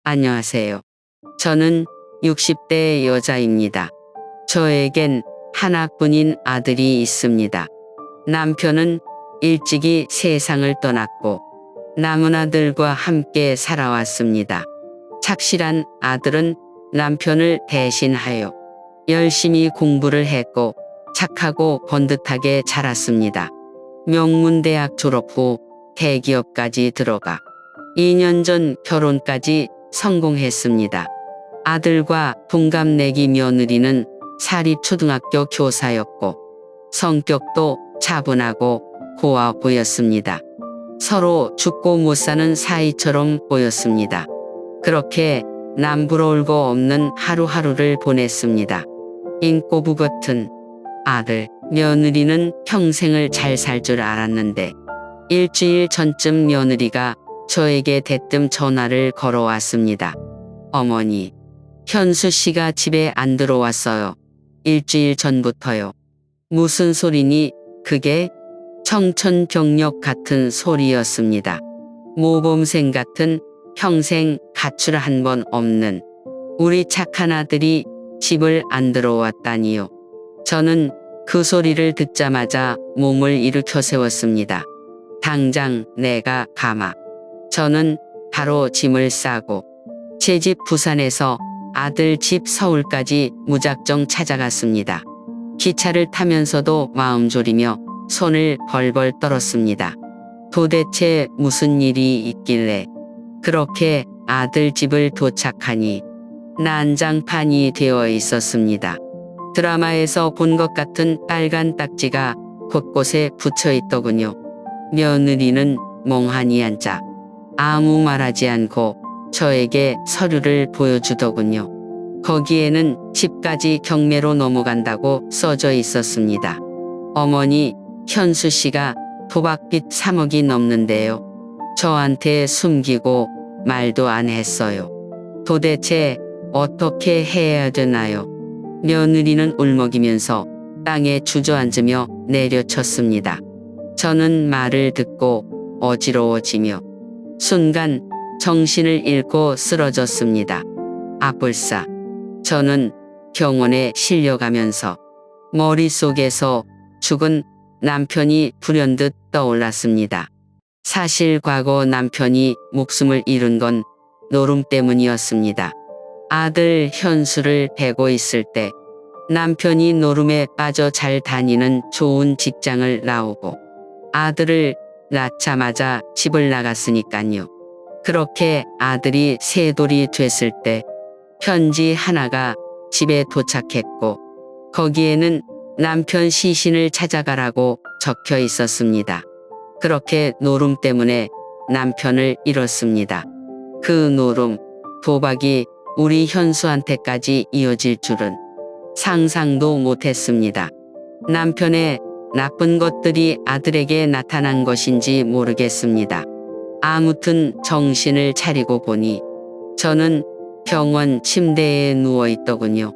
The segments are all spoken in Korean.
안녕하세요. 저는 60대 여자입니다. 저에겐 하나뿐인 아들이 있습니다. 남편은 일찍이 세상을 떠났고 남은 아들과 함께 살아왔습니다. 착실한 아들은 남편을 대신하여 열심히 공부를 했고 착하고 번듯하게 자랐습니다. 명문대학 졸업 후 대기업까지 들어가 2년 전 결혼까지 성공했습니다. 아들과 동갑내기 며느리는 사립초등학교 교사였고 성격도 차분하고 고와 보였습니다. 서로 죽고 못 사는 사이처럼 보였습니다. 그렇게 남부러울 거 없는 하루하루를 보냈습니다. 인꼬부 같은 아들, 며느리는 평생을 잘 살 줄 알았는데 일주일 전쯤 며느리가 저에게 대뜸 전화를 걸어왔습니다. 어머니, 현수 씨가 집에 안 들어왔어요. 일주일 전부터요. 무슨 소리니? 그게 청천벽력 같은 소리였습니다. 모범생 같은 평생 가출 한 번 없는 우리 착한 아들이 집을 안 들어왔다니요. 저는 그 소리를 듣자마자 몸을 일으켜 세웠습니다. 당장 내가 가마. 저는 바로 짐을 싸고 제 집 부산에서 아들 집 서울까지 무작정 찾아갔습니다. 기차를 타면서도 마음 졸이며 손을 벌벌 떨었습니다. 도대체 무슨 일이 있길래 그렇게 아들 집을 도착하니 난장판이 되어 있었습니다. 드라마에서 본 것 같은 빨간 딱지가 곳곳에 붙여 있더군요. 며느리는 멍하니 앉아 아무 말하지 않고 저에게 서류를 보여주더군요. 거기에는 집까지 경매로 넘어간다고 써져 있었습니다. 어머니, 현수 씨가 도박빚 3억이 넘는데요. 저한테 숨기고 말도 안 했어요. 도대체 어떻게 해야 되나요? 며느리는 울먹이면서 땅에 주저앉으며 내려쳤습니다. 저는 말을 듣고 어지러워지며 순간 정신을 잃고 쓰러졌습니다. 아뿔싸. 저는 병원에 실려가면서 머릿속에서 죽은 남편이 불현듯 떠올랐습니다. 사실 과거 남편이 목숨을 잃은 건 노름 때문이었습니다. 아들 현수를 베고 있을 때 남편이 노름에 빠져 잘 다니는 좋은 직장을 나오고 아들을 낳자마자 집을 나갔으니까요. 그렇게 아들이 세 돌이 됐을 때 편지 하나가 집에 도착했고 거기에는 남편 시신을 찾아가라고 적혀 있었습니다. 그렇게 노름 때문에 남편을 잃었습니다. 그 노름, 도박이 우리 현수한테까지 이어질 줄은 상상도 못했습니다. 남편의 나쁜 것들이 아들에게 나타난 것인지 모르겠습니다. 아무튼 정신을 차리고 보니 저는 병원 침대에 누워 있더군요.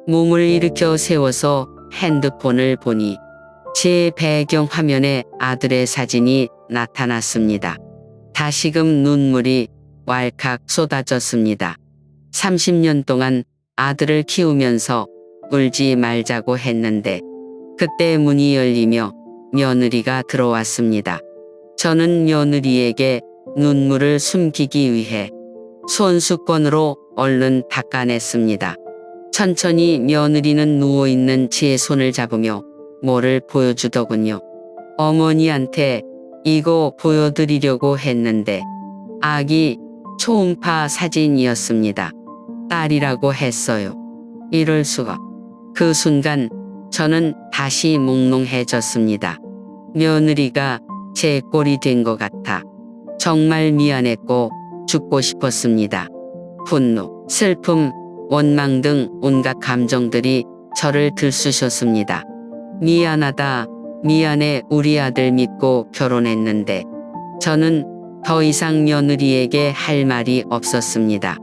몸을 일으켜 세워서 핸드폰을 보니 제 배경 화면에 아들의 사진이 나타났습니다. 다시금 눈물이 왈칵 쏟아졌습니다. 30년 동안 아들을 키우면서 울지 말자고 했는데 그때 문이 열리며 며느리가 들어왔습니다. 저는 며느리에게 눈물을 숨기기 위해 손수건으로 얼른 닦아냈습니다. 천천히 며느리는 누워있는 제 손을 잡으며 뭐를 보여주더군요. 어머니한테 이거 보여드리려고 했는데 아기 초음파 사진이었습니다. 딸이라고 했어요. 이럴 수가. 그 순간 저는 다시 몽롱해졌습니다. 며느리가 제 꼴이 된 것 같아 정말 미안했고 죽고 싶었습니다. 분노, 슬픔, 원망 등 온갖 감정들이 저를 들쑤셨습니다. 미안하다, 미안해 우리 아들 믿고 결혼했는데 저는 더 이상 며느리에게 할 말이 없었습니다.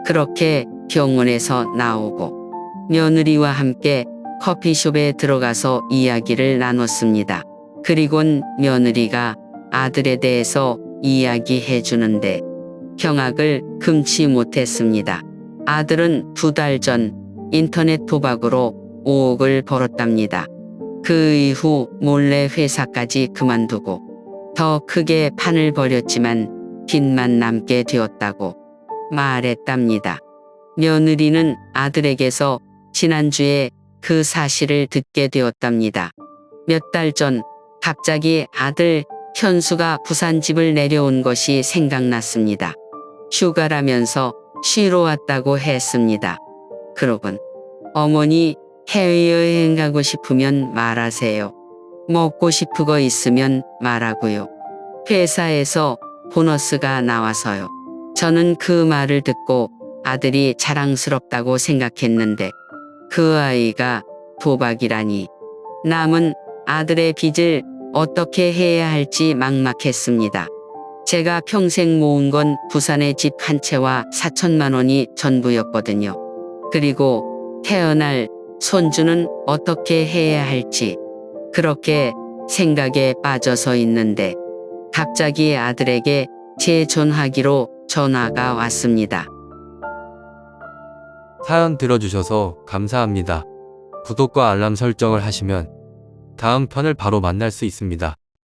그렇게 병원에서 나오고 며느리와 함께 커피숍에 들어가서 이야기를 나눴습니다. 그리곤 며느리가 아들에 대해서 이야기해 주는데 경악을 금치 못했습니다. 아들은 2달 전 인터넷 도박으로 5억을 벌었답니다. 그 이후 몰래 회사까지 그만두고 더 크게 판을 벌였지만 빚만 남게 되었다고 말했답니다. 며느리는 아들에게서 지난주에 그 사실을 듣게 되었답니다. 몇 달 전 갑자기 아들 현수가 부산 집을 내려온 것이 생각났습니다. 휴가라면서 쉬러 왔다고 했습니다. 그러곤 어머니 해외여행 가고 싶으면 말하세요. 먹고 싶은 거 있으면 말하고요. 회사에서 보너스가 나와서요. 저는 그 말을 듣고 아들이 자랑스럽다고 생각했는데 그 아이가 도박이라니. 남은 아들의 빚을 어떻게 해야 할지 막막했습니다. 제가 평생 모은 건 부산의 집 한 채와 4천만 원이 전부였거든요. 그리고 태어날 손주는 어떻게 해야 할지 그렇게 생각에 빠져서 있는데 갑자기 아들에게 제 전화기로 전화가 왔습니다. 사연 들어주셔서 감사합니다. 구독과 알람 설정을 하시면 다음 편을 바로 만날 수 있습니다.